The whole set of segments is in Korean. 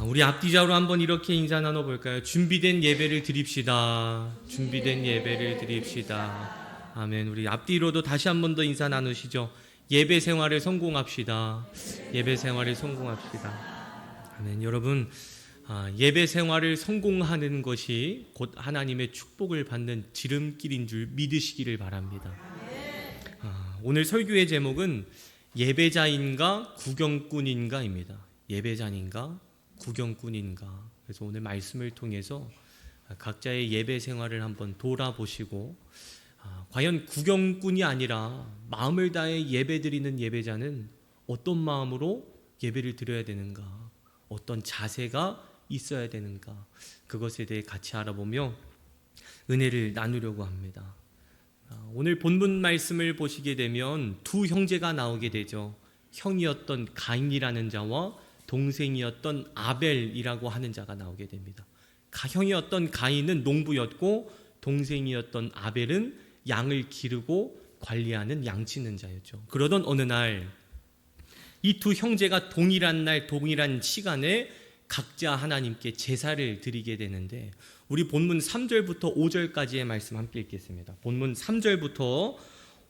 우리 앞뒤자로 한번 이렇게 인사 나눠볼까요? 준비된 예배를 드립시다. 준비된 예배를 드립시다. 아멘. 우리 앞뒤로도 다시 한 번 더 인사 나누시죠. 예배 생활을 성공합시다. 예배 생활을 성공합시다. 아멘. 여러분, 예배 생활을 성공하는 것이 곧 하나님의 축복을 받는 지름길인 줄 믿으시기를 바랍니다. 오늘 설교의 제목은 예배자인가 구경꾼인가입니다. 예배자인가 구경꾼인가. 그래서 오늘 말씀을 통해서 각자의 예배 생활을 한번 돌아보시고 과연 구경꾼이 아니라 마음을 다해 예배드리는 예배자는 어떤 마음으로 예배를 드려야 되는가, 어떤 자세가 있어야 되는가, 그것에 대해 같이 알아보며 은혜를 나누려고 합니다. 오늘 본문 말씀을 보시게 되면 두 형제가 나오게 되죠. 형이었던 가인이라는 자와 동생이었던 아벨이라고 하는 자가 나오게 됩니다. 형이었던 가인은 농부였고 동생이었던 아벨은 양을 기르고 관리하는 양치는 자였죠. 그러던 어느 날 이 두 형제가 동일한 시간에 각자 하나님께 제사를 드리게 되는데, 우리 본문 3절부터 5절까지의 말씀 함께 읽겠습니다. 본문 3절부터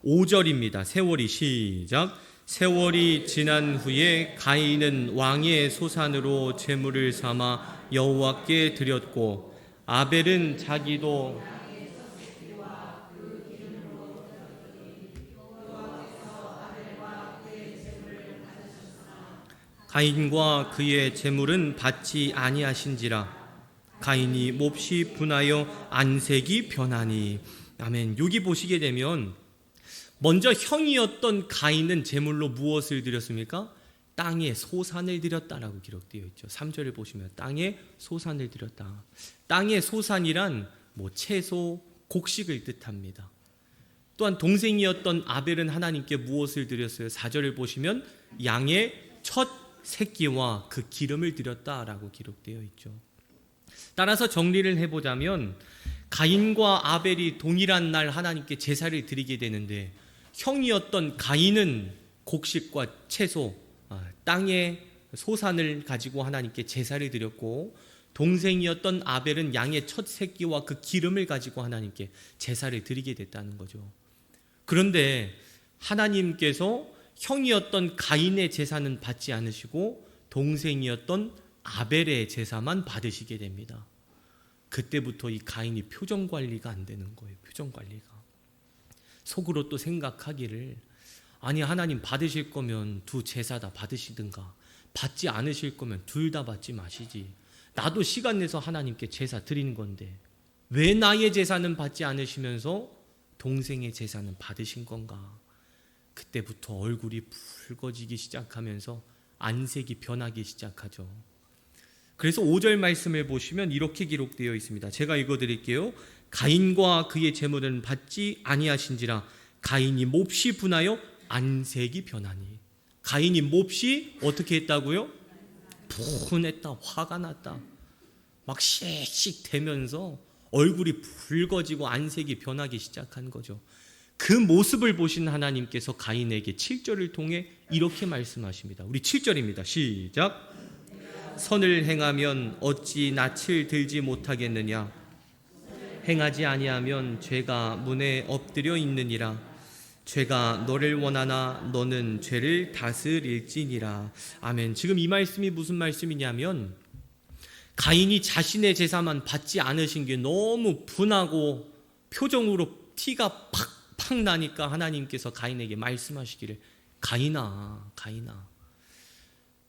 5절입니다. 세월이 시작. 세월이 지난 후에 가인은 왕의 소산으로 제물을 삼아 여호와께 드렸고, 아벨은 자기도 가인과 그의 제물은 받지 아니하신지라. 가인이 몹시 분하여 안색이 변하니. 아멘. 여기 보시게 되면 먼저 형이었던 가인은 제물로 무엇을 드렸습니까? 땅에 소산을 드렸다라고 기록되어 있죠. 3절을 보시면 땅에 소산을 드렸다. 땅의 소산이란 채소, 곡식을 뜻합니다. 또한 동생이었던 아벨은 하나님께 무엇을 드렸어요? 4절을 보시면 양의 첫 새끼와 그 기름을 드렸다라고 기록되어 있죠. 따라서 정리를 해보자면 가인과 아벨이 동일한 날 하나님께 제사를 드리게 되는데, 형이었던 가인은 곡식과 채소, 땅의 소산을 가지고 하나님께 제사를 드렸고, 동생이었던 아벨은 양의 첫 새끼와 그 기름을 가지고 하나님께 제사를 드리게 됐다는 거죠. 그런데 하나님께서 형이었던 가인의 제사는 받지 않으시고 동생이었던 아벨의 제사만 받으시게 됩니다. 그때부터 이 가인이 표정 관리가 안 되는 거예요. 표정 관리가. 속으로 또 생각하기를, 아니 하나님 받으실 거면 두 제사 다 받으시든가, 받지 않으실 거면 둘 다 받지 마시지. 나도 시간 내서 하나님께 제사 드리는 건데 왜 나의 제사는 받지 않으시면서 동생의 제사는 받으신 건가. 그때부터 얼굴이 붉어지기 시작하면서 안색이 변하기 시작하죠. 그래서 5절 말씀을 보시면 이렇게 기록되어 있습니다. 제가 읽어드릴게요. 가인과 그의 제물은 받지 아니하신지라. 가인이 몹시 분하여 안색이 변하니. 가인이 몹시 어떻게 했다고요? 분했다, 화가 났다. 막 씩씩대면서 얼굴이 붉어지고 안색이 변하기 시작한 거죠. 그 모습을 보신 하나님께서 가인에게 7절을 통해 이렇게 말씀하십니다. 우리 7절입니다. 시작. 선을 행하면 어찌 낯을 들지 못하겠느냐. 행하지 아니하면 죄가 문에 엎드려 있느니라. 죄가 너를 원하나 너는 죄를 다스릴지니라. 아멘. 지금 이 말씀이 무슨 말씀이냐면, 가인이 자신의 제사만 받지 않으신 게 너무 분하고 표정으로 티가 팍 나니까 하나님께서 가인에게 말씀하시기를, 가인아,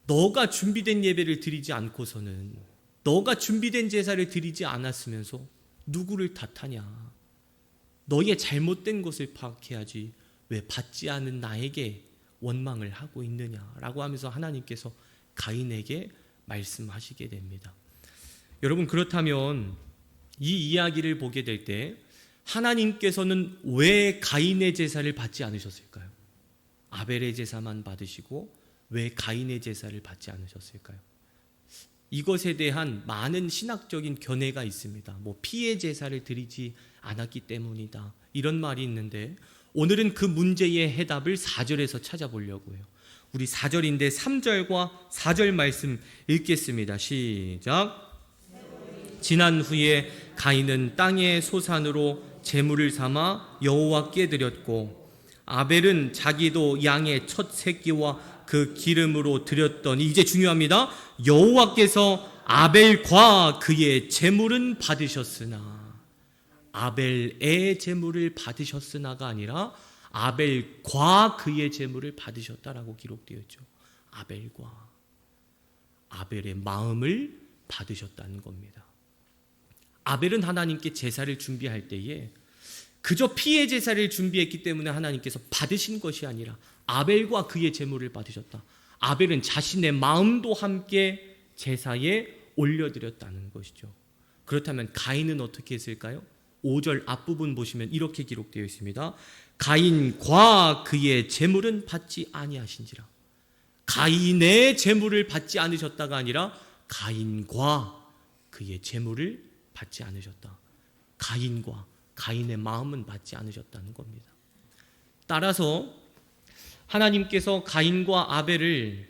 너가 준비된 예배를 드리지 않고서는, 너가 준비된 제사를 드리지 않았으면서 누구를 탓하냐. 너의 잘못된 것을 파악해야지 왜 받지 않은 나에게 원망을 하고 있느냐라고 하면서 하나님께서 가인에게 말씀하시게 됩니다. 여러분, 그렇다면 이 이야기를 보게 될 때 하나님께서는 왜 가인의 제사를 받지 않으셨을까요? 아벨의 제사만 받으시고 왜 가인의 제사를 받지 않으셨을까요? 이것에 대한 많은 신학적인 견해가 있습니다. 피의 제사를 드리지 않았기 때문이다, 이런 말이 있는데, 오늘은 그 문제의 해답을 4절에서 찾아보려고 해요. 우리 4절인데 3절과 4절 말씀 읽겠습니다. 시작. 지난 후에 가인은 땅의 소산으로 제물을 삼아 여호와께 드렸고 아벨은 자기도 양의 첫 새끼와 그 기름으로 드렸더니, 이제 중요합니다. 여호와께서 아벨과 그의 제물은 받으셨으나, 아벨의 제물을 받으셨으나가 아니라 아벨과 그의 제물을 받으셨다라고 기록되어 있죠. 아벨과, 아벨의 마음을 받으셨다는 겁니다. 아벨은 하나님께 제사를 준비할 때에 그저 피의 제사를 준비했기 때문에 하나님께서 받으신 것이 아니라 아벨과 그의 제물을 받으셨다. 아벨은 자신의 마음도 함께 제사에 올려드렸다는 것이죠. 그렇다면 가인은 어떻게 했을까요? 5절 앞부분 보시면 이렇게 기록되어 있습니다. 가인과 그의 제물은 받지 아니하신지라. 가인의 제물을 받지 않으셨다가 아니라 가인과 그의 제물을 받지 않으셨다. 가인과 가인의 마음은 받지 않으셨다는 겁니다. 따라서 하나님께서 가인과 아벨을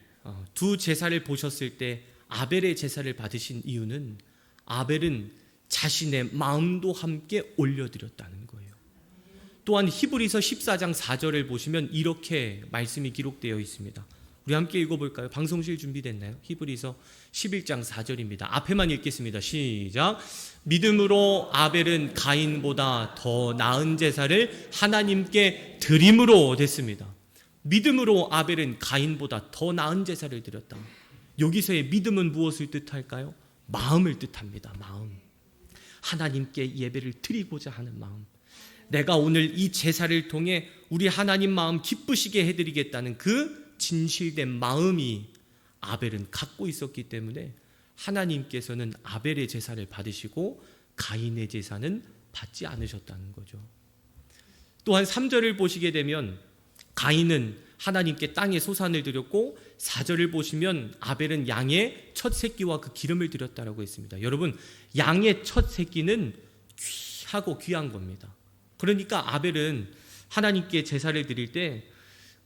두 제사를 보셨을 때 아벨의 제사를 받으신 이유는 아벨은 자신의 마음도 함께 올려드렸다는 거예요. 또한 히브리서 14장 4절을 보시면 이렇게 말씀이 기록되어 있습니다. 우리 함께 읽어볼까요? 방송실 준비됐나요? 히브리서 11장 4절입니다. 앞에만 읽겠습니다. 시작. 믿음으로 아벨은 가인보다 더 나은 제사를 하나님께 드림으로 됐습니다. 믿음으로 아벨은 가인보다 더 나은 제사를 드렸다. 여기서의 믿음은 무엇을 뜻할까요? 마음을 뜻합니다. 마음. 하나님께 예배를 드리고자 하는 마음. 내가 오늘 이 제사를 통해 우리 하나님 마음 기쁘시게 해드리겠다는 그 진실된 마음이 아벨은 갖고 있었기 때문에 하나님께서는 아벨의 제사를 받으시고 가인의 제사는 받지 않으셨다는 거죠. 또한 3절을 보시게 되면 가인은 하나님께 땅에 소산을 드렸고 4절을 보시면 아벨은 양의 첫 새끼와 그 기름을 드렸다라고 했습니다. 여러분, 양의 첫 새끼는 귀하고 귀한 겁니다. 그러니까 아벨은 하나님께 제사를 드릴 때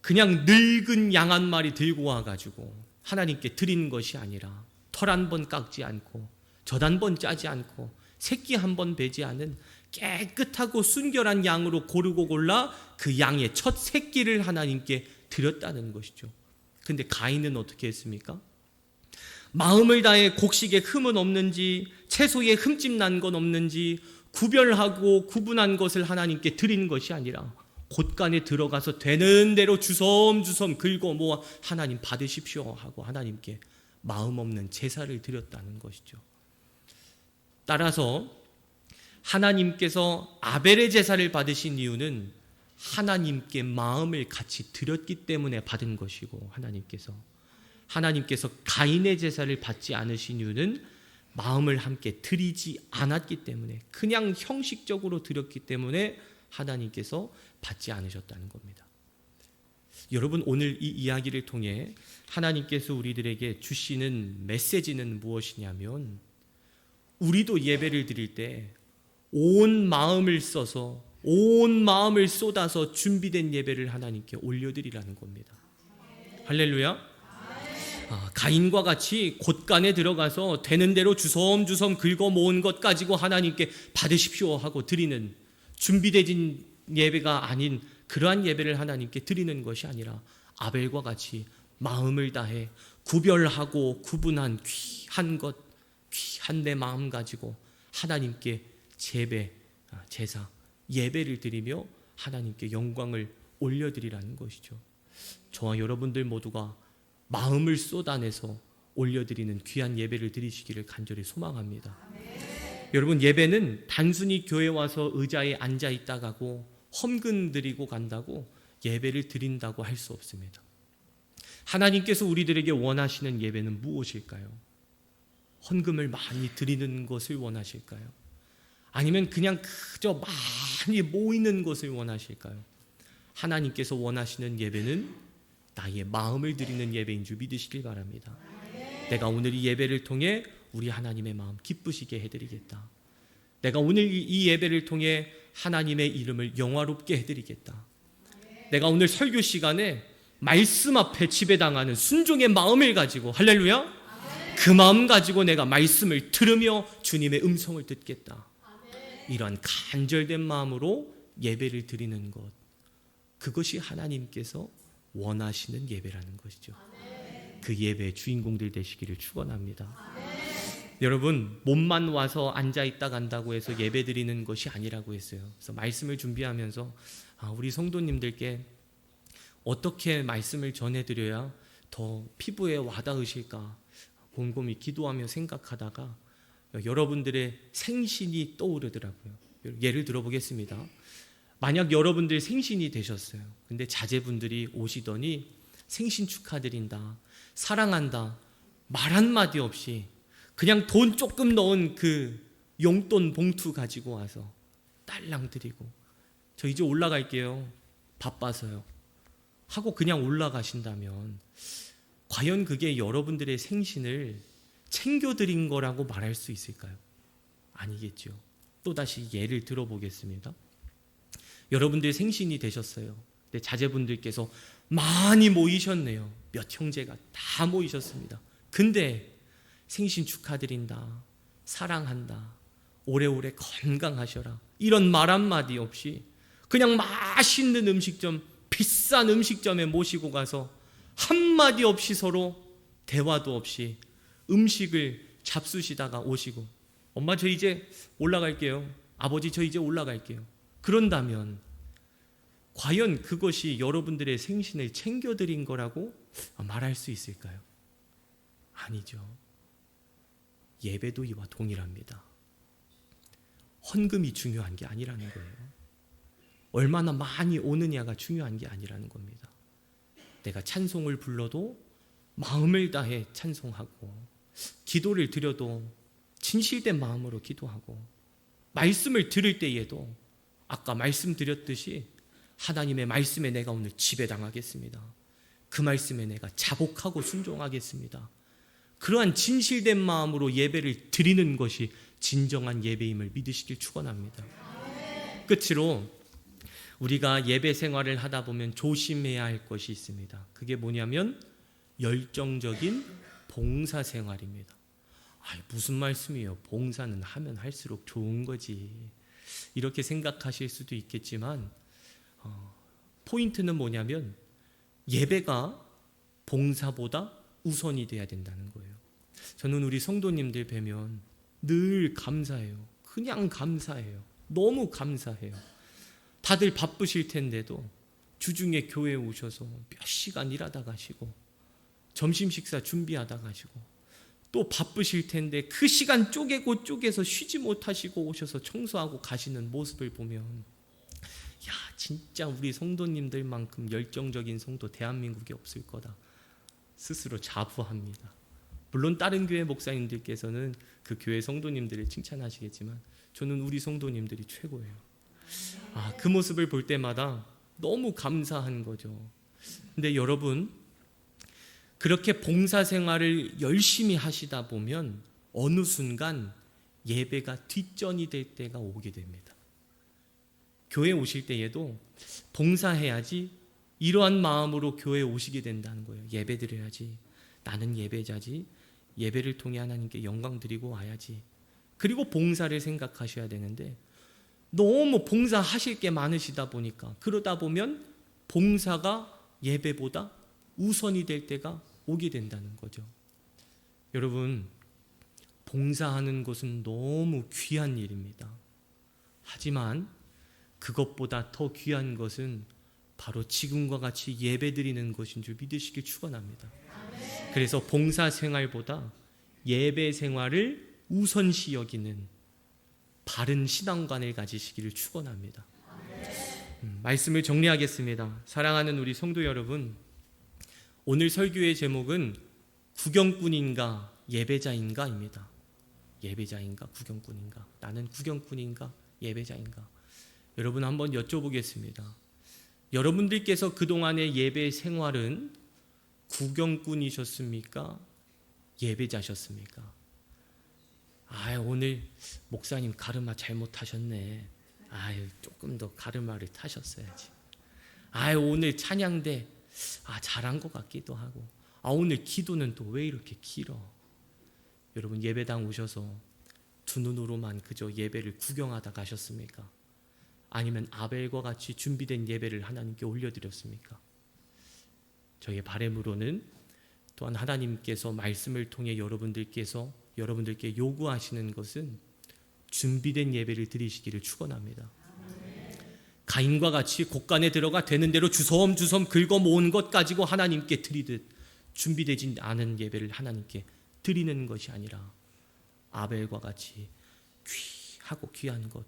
그냥 늙은 양 한 마리 들고 와가지고 하나님께 드리는 것이 아니라 털 한 번 깎지 않고 젖 한 번 짜지 않고 새끼 한 번 베지 않은 깨끗하고 순결한 양으로 고르고 골라 그 양의 첫 새끼를 하나님께 드렸다는 것이죠. 근데 가인은 어떻게 했습니까? 마음을 다해 곡식에 흠은 없는지 채소에 흠집 난 건 없는지 구별하고 구분한 것을 하나님께 드리는 것이 아니라 곳간에 들어가서 되는 대로 주섬주섬 긁어 모아 하나님 받으십시오 하고 하나님께 마음 없는 제사를 드렸다는 것이죠. 따라서 하나님께서 아벨의 제사를 받으신 이유는 하나님께 마음을 같이 드렸기 때문에 받은 것이고, 하나님께서 가인의 제사를 받지 않으신 이유는 마음을 함께 드리지 않았기 때문에, 그냥 형식적으로 드렸기 때문에 하나님께서 받지 않으셨다는 겁니다. 여러분, 오늘 이 이야기를 통해 하나님께서 우리들에게 주시는 메시지는 무엇이냐면, 우리도 예배를 드릴 때 온 마음을 써서 온 마음을 쏟아서 준비된 예배를 하나님께 올려드리라는 겁니다. 할렐루야. 가인과 같이 곳간에 들어가서 되는 대로 주섬주섬 긁어 모은 것 가지고 하나님께 받으십시오 하고 드리는 준비된 예배가 아닌 그러한 예배를 하나님께 드리는 것이 아니라 아벨과 같이 마음을 다해 구별하고 구분한 귀한 것, 귀한 내 마음 가지고 하나님께 제사, 예배를 드리며 하나님께 영광을 올려드리라는 것이죠. 저와 여러분들 모두가 마음을 쏟아내서 올려드리는 귀한 예배를 드리시기를 간절히 소망합니다. 여러분, 예배는 단순히 교회 와서 의자에 앉아 있다가고 헌금 드리고 간다고 예배를 드린다고 할 수 없습니다. 하나님께서 우리들에게 원하시는 예배는 무엇일까요? 헌금을 많이 드리는 것을 원하실까요? 아니면 그냥 그저 많이 모이는 것을 원하실까요? 하나님께서 원하시는 예배는 나의 마음을 드리는 예배인 줄 믿으시길 바랍니다. 내가 오늘 이 예배를 통해 우리 하나님의 마음 기쁘시게 해드리겠다. 내가 오늘 이 예배를 통해 하나님의 이름을 영화롭게 해드리겠다. 내가 오늘 설교 시간에 말씀 앞에 지배당하는 순종의 마음을 가지고, 할렐루야, 그 마음 가지고 내가 말씀을 들으며 주님의 음성을 듣겠다, 이러한 간절된 마음으로 예배를 드리는 것, 그것이 하나님께서 원하시는 예배라는 것이죠. 그 예배의 주인공들 되시기를 축원합니다. 여러분, 몸만 와서 앉아있다 간다고 해서 예배 드리는 것이 아니라고 했어요. 그래서 말씀을 준비하면서 우리 성도님들께 어떻게 말씀을 전해드려야 더 피부에 와닿으실까 곰곰이 기도하며 생각하다가 여러분들의 생신이 떠오르더라고요. 예를 들어보겠습니다. 만약 여러분들 생신이 되셨어요. 근데 자제분들이 오시더니 생신 축하드린다, 사랑한다, 말 한마디 없이 그냥 돈 조금 넣은 그 용돈 봉투 가지고 와서 딸랑 드리고, 저 이제 올라갈게요, 바빠서요, 하고 그냥 올라가신다면 과연 그게 여러분들의 생신을 챙겨드린 거라고 말할 수 있을까요? 아니겠죠. 또다시 예를 들어보겠습니다. 여러분들 생신이 되셨어요. 근데 자제분들께서 많이 모이셨네요. 몇 형제가 다 모이셨습니다. 근데 생신 축하드린다, 사랑한다, 오래오래 건강하셔라, 이런 말 한마디 없이 그냥 맛있는 음식점, 비싼 음식점에 모시고 가서 한마디 없이 서로 대화도 없이 음식을 잡수시다가 오시고, 엄마 저 이제 올라갈게요, 아버지 저 이제 올라갈게요, 그런다면 과연 그것이 여러분들의 생신을 챙겨드린 거라고 말할 수 있을까요? 아니죠. 예배도 이와 동일합니다. 헌금이 중요한 게 아니라는 거예요. 얼마나 많이 오느냐가 중요한 게 아니라는 겁니다. 내가 찬송을 불러도 마음을 다해 찬송하고, 기도를 드려도 진실된 마음으로 기도하고, 말씀을 들을 때에도 아까 말씀드렸듯이 하나님의 말씀에 내가 오늘 지배당하겠습니다, 그 말씀에 내가 자복하고 순종하겠습니다, 그러한 진실된 마음으로 예배를 드리는 것이 진정한 예배임을 믿으시길 축원합니다. 끝으로 우리가 예배 생활을 하다 보면 조심해야 할 것이 있습니다. 그게 뭐냐면 열정적인 봉사 생활입니다. 무슨 말씀이에요? 봉사는 하면 할수록 좋은 거지, 이렇게 생각하실 수도 있겠지만 포인트는 뭐냐면 예배가 봉사보다 우선이 돼야 된다는 거예요. 저는 우리 성도님들 뵈면 늘 감사해요. 그냥 감사해요. 너무 감사해요. 다들 바쁘실 텐데도 주중에 교회에 오셔서 몇 시간 일하다 가시고, 점심 식사 준비하다 가시고, 또 바쁘실 텐데 그 시간 쪼개고 쪼개서 쉬지 못하시고 오셔서 청소하고 가시는 모습을 보면, 야, 진짜 우리 성도님들만큼 열정적인 성도 대한민국에 없을 거다 스스로 자부합니다. 물론 다른 교회 목사님들께서는 그 교회 성도님들을 칭찬하시겠지만 저는 우리 성도님들이 최고예요. 그 모습을 볼 때마다 너무 감사한 거죠. 근데 여러분, 그렇게 봉사생활을 열심히 하시다 보면 어느 순간 예배가 뒷전이 될 때가 오게 됩니다. 교회 오실 때에도 봉사해야지, 이러한 마음으로 교회에 오시게 된다는 거예요. 예배 드려야지, 나는 예배자지, 예배를 통해 하나님께 영광 드리고 와야지, 그리고 봉사를 생각하셔야 되는데 너무 봉사하실 게 많으시다 보니까, 그러다 보면 봉사가 예배보다 우선이 될 때가 오게 된다는 거죠. 여러분, 봉사하는 것은 너무 귀한 일입니다. 하지만 그것보다 더 귀한 것은 바로 지금과 같이 예배드리는 것인 줄 믿으시길 축원합니다. 그래서 봉사생활보다 예배생활을 우선시 여기는 바른 신앙관을 가지시기를 축원합니다. 말씀을 정리하겠습니다. 사랑하는 우리 성도 여러분, 오늘 설교의 제목은 구경꾼인가 예배자인가입니다. 예배자인가 구경꾼인가, 나는 구경꾼인가 예배자인가. 여러분, 한번 여쭤보겠습니다. 여러분들께서 그동안의 예배 생활은 구경꾼이셨습니까? 예배자셨습니까? 오늘 목사님 가르마 잘못하셨네. 조금 더 가르마를 타셨어야지. 오늘 찬양대 잘한 것 같기도 하고, 오늘 기도는 또 왜 이렇게 길어? 여러분, 예배당 오셔서 두 눈으로만 그저 예배를 구경하다 가셨습니까? 아니면 아벨과 같이 준비된 예배를 하나님께 올려드렸습니까? 저의 바람으로는 또한 하나님께서 말씀을 통해 여러분들께 요구하시는 것은 준비된 예배를 드리시기를 축원합니다. 가인과 같이 곳간에 들어가 되는 대로 주섬주섬 긁어 모은 것 가지고 하나님께 드리듯 준비되지 않은 예배를 하나님께 드리는 것이 아니라 아벨과 같이 귀하고 귀한 것,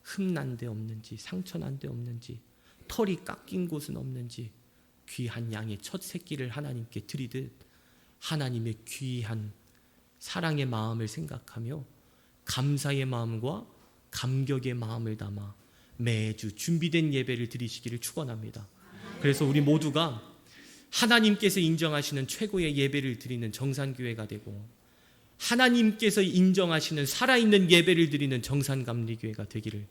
흠난 데 없는지 상처난 데 없는지 털이 깎인 곳은 없는지 귀한 양의 첫 새끼를 하나님께 드리듯 하나님의 귀한 사랑의 마음을 생각하며 감사의 마음과 감격의 마음을 담아 매주 준비된 예배를 드리시기를 축원합니다. 그래서 우리 모두가 하나님께서 인정하시는 최고의 예배를 드리는 정산교회가 되고 하나님께서 인정하시는 살아있는 예배를 드리는 정산감리교회가 되기를,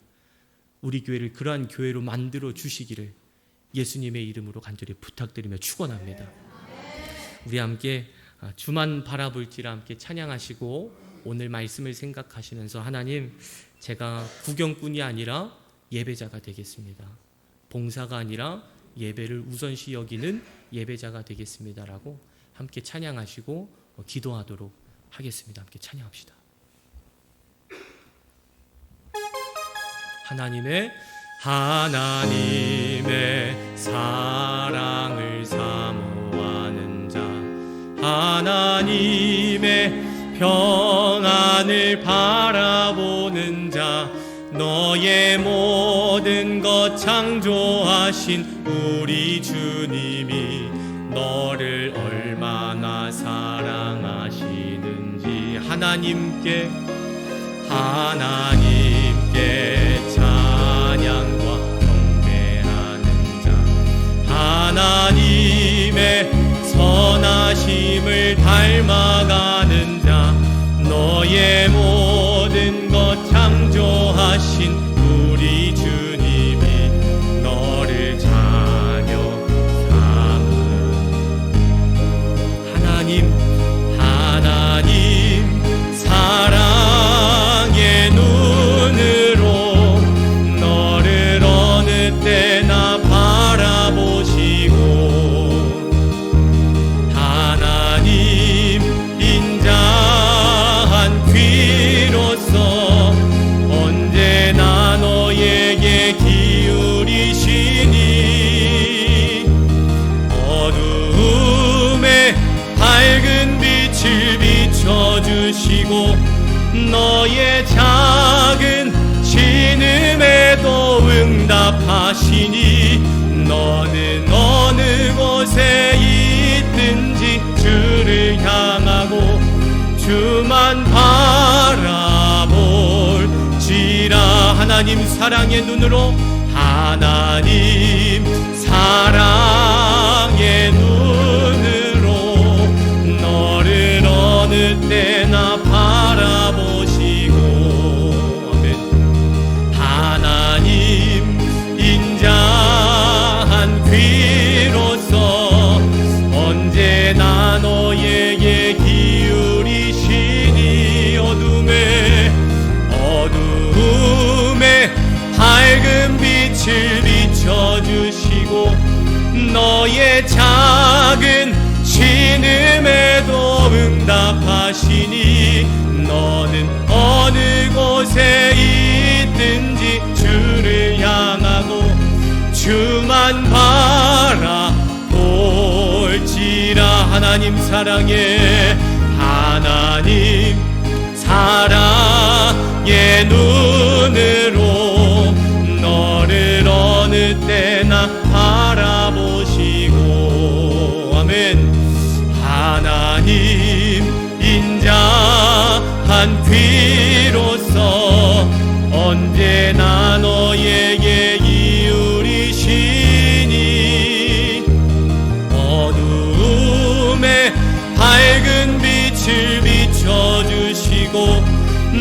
우리 교회를 그러한 교회로 만들어 주시기를 예수님의 이름으로 간절히 부탁드리며 축원합니다. 우리 함께 주만 바라볼지라 함께 찬양하시고 오늘 말씀을 생각하시면서 하나님, 제가 구경꾼이 아니라 예배자가 되겠습니다. 봉사가 아니라 예배를 우선시 여기는 예배자가 되겠습니다라고 함께 찬양하시고 기도하도록 하겠습니다. 함께 찬양합시다. 하나님의 사랑을 사모하는 자, 하나님의 평안을 바라보는 자, 너의 모든 것 창조하신 우리 주님이 너를 얼마나 사랑하시는지 하나님께 찬양과 경배하는 자, 하나님의 선하심을 닮아가는 자, 너의 모든 것 창조하신 우리 주님이 너를 자녀 삼은 하나님 사랑의 눈으로 너를 어느 때나 바라보시고 하나님 인자한 귀로서 언제나 너에게 기울이시니 어두움에 밝은 빛을 비춰주시고 너의 작은 신음에도 응답하시니 너는 어느 곳에 있든지 주를 향하고 주만 바라볼지라. 하나님 사랑의 눈으로, 하나님 사랑의 눈으로 너를 어느 때나 바라보시고 하나님 인자한 귀로서 언제나 너에게 기울이시니 어둠에 밝은 빛을 비춰주시고 너의 작은 신음에도 응답하시니 너는 어느 곳에 있든지 주를 향하고 주만 바라볼지라. 하나님 사랑의 눈으로 너를 어느 때나 바라보시고 아멘. 하나님 인자한 귀로서 언제나 너에게 기울이시니 어두움에 밝은 빛을 비춰주시고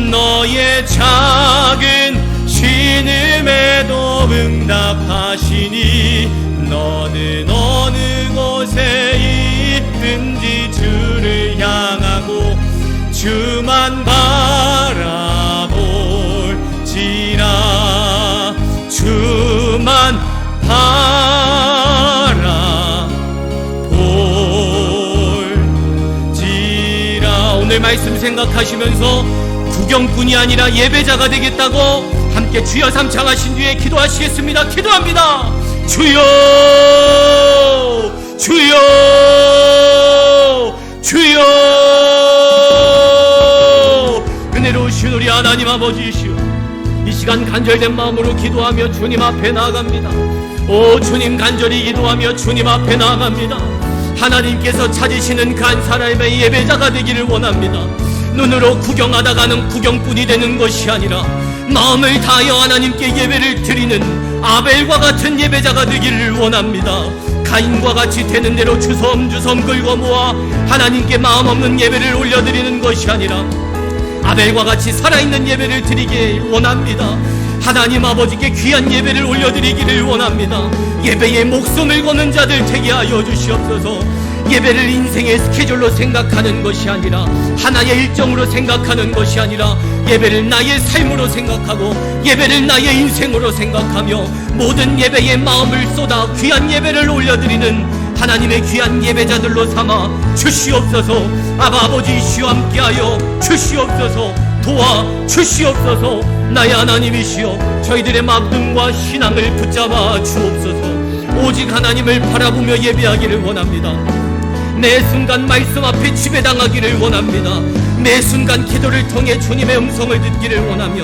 너의 작은 신음에도 응답하시니 너는 어느 주를 향하고 주만 바라볼지라. 주만 바라볼지라. 오늘 말씀 생각하시면서 구경꾼이 아니라 예배자가 되겠다고 함께 주여 삼창하신 뒤에 기도하시겠습니다. 기도합니다. 주여, 주여, 주여. 은혜로우신 우리 하나님 아버지이시오, 이 시간 간절된 마음으로 기도하며 주님 앞에 나아갑니다. 오 주님, 간절히 기도하며 주님 앞에 나아갑니다. 하나님께서 찾으시는 그 한 사람의 예배자가 되기를 원합니다. 눈으로 구경하다가는 구경꾼이 되는 것이 아니라 마음을 다하여 하나님께 예배를 드리는 아벨과 같은 예배자가 되기를 원합니다. 가인과 같이 되는 대로 주섬주섬 긁어 모아 하나님께 마음 없는 예배를 올려드리는 것이 아니라 아벨과 같이 살아있는 예배를 드리길 원합니다. 하나님 아버지께 귀한 예배를 올려드리기를 원합니다. 예배에 목숨을 거는 자들 되게 하여 주시옵소서. 예배를 인생의 스케줄로 생각하는 것이 아니라, 하나의 일정으로 생각하는 것이 아니라, 예배를 나의 삶으로 생각하고 예배를 나의 인생으로 생각하며 모든 예배에 마음을 쏟아 귀한 예배를 올려드리는 하나님의 귀한 예배자들로 삼아 주시옵소서. 아버지이시여 함께하여 주시옵소서. 도와 주시옵소서. 나의 하나님이시여, 저희들의 마음과 신앙을 붙잡아 주옵소서. 오직 하나님을 바라보며 예배하기를 원합니다. 매 순간 말씀 앞에 지배당하기를 원합니다. 매 순간 기도를 통해 주님의 음성을 듣기를 원하며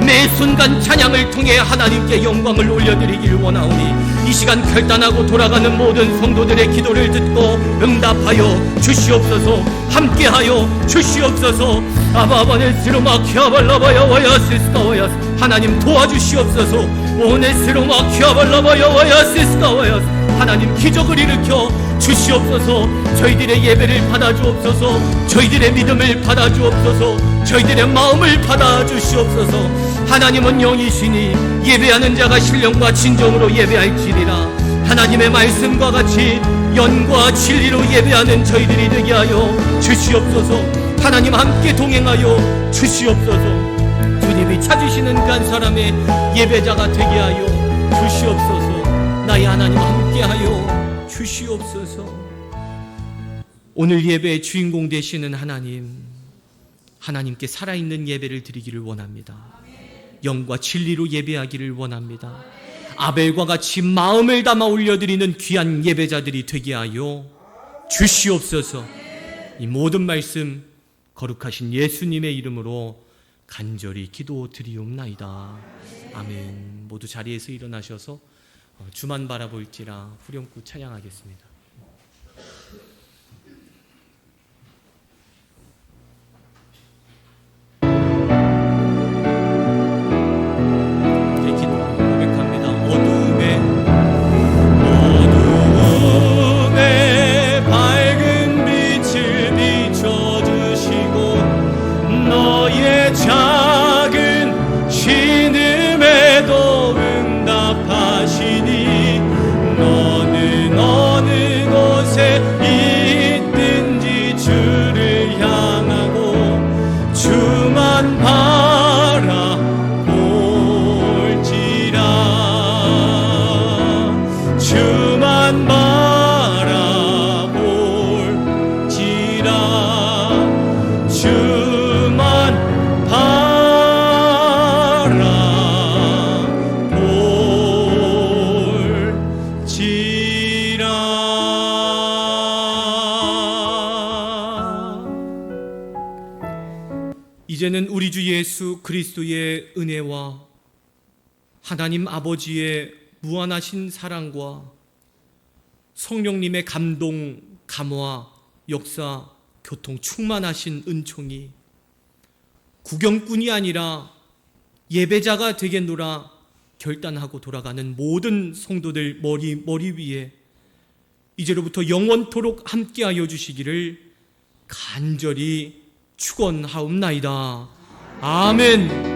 매 순간 찬양을 통해 하나님께 영광을 올려드리기를 원하오니 이 시간 결단하고 돌아가는 모든 성도들의 기도를 듣고 응답하여 주시옵소서. 함께하여 주시옵소서. 아바바네스로마키아발라바야와야시스타와야스, 하나님 도와주시옵소서. 오네스로마키아발라바야와야시스타와야스, 하나님 기적을 일으켜 주시옵소서. 저희들의 예배를 받아주옵소서. 저희들의 믿음을 받아주옵소서. 저희들의 마음을 받아주시옵소서. 하나님은 영이시니 예배하는 자가 신령과 진정으로 예배할지니라. 하나님의 말씀과 같이 연과 진리로 예배하는 저희들이 되게 하여 주시옵소서. 하나님 함께 동행하여 주시옵소서. 주님이 찾으시는 그 한 사람의 예배자가 되게 하여 주시옵소서. 나의 하나님 함께하여 주시옵소서. 오늘 예배의 주인공 되시는 하나님, 하나님께 살아있는 예배를 드리기를 원합니다. 영과 진리로 예배하기를 원합니다. 아벨과 같이 마음을 담아 올려드리는 귀한 예배자들이 되게 하여 주시옵소서. 이 모든 말씀 거룩하신 예수님의 이름으로 간절히 기도드리옵나이다. 아멘. 모두 자리에서 일어나셔서 주만 바라볼지라 후렴구 찬양하겠습니다. 작은 신음에도 응답하시니 너는 어느 곳에 있든지 주를 향하고 주만 바라볼지라. 주만 바라볼지라. 주만 이제는 우리 주 예수 그리스도의 은혜와 하나님 아버지의 무한하신 사랑과 성령님의 감동, 감화, 역사, 교통 충만하신 은총이 구경꾼이 아니라 예배자가 되겠노라 결단하고 돌아가는 모든 성도들 머리 위에 이제로부터 영원토록 함께하여 주시기를 간절히 축원하옵나이다. 아멘.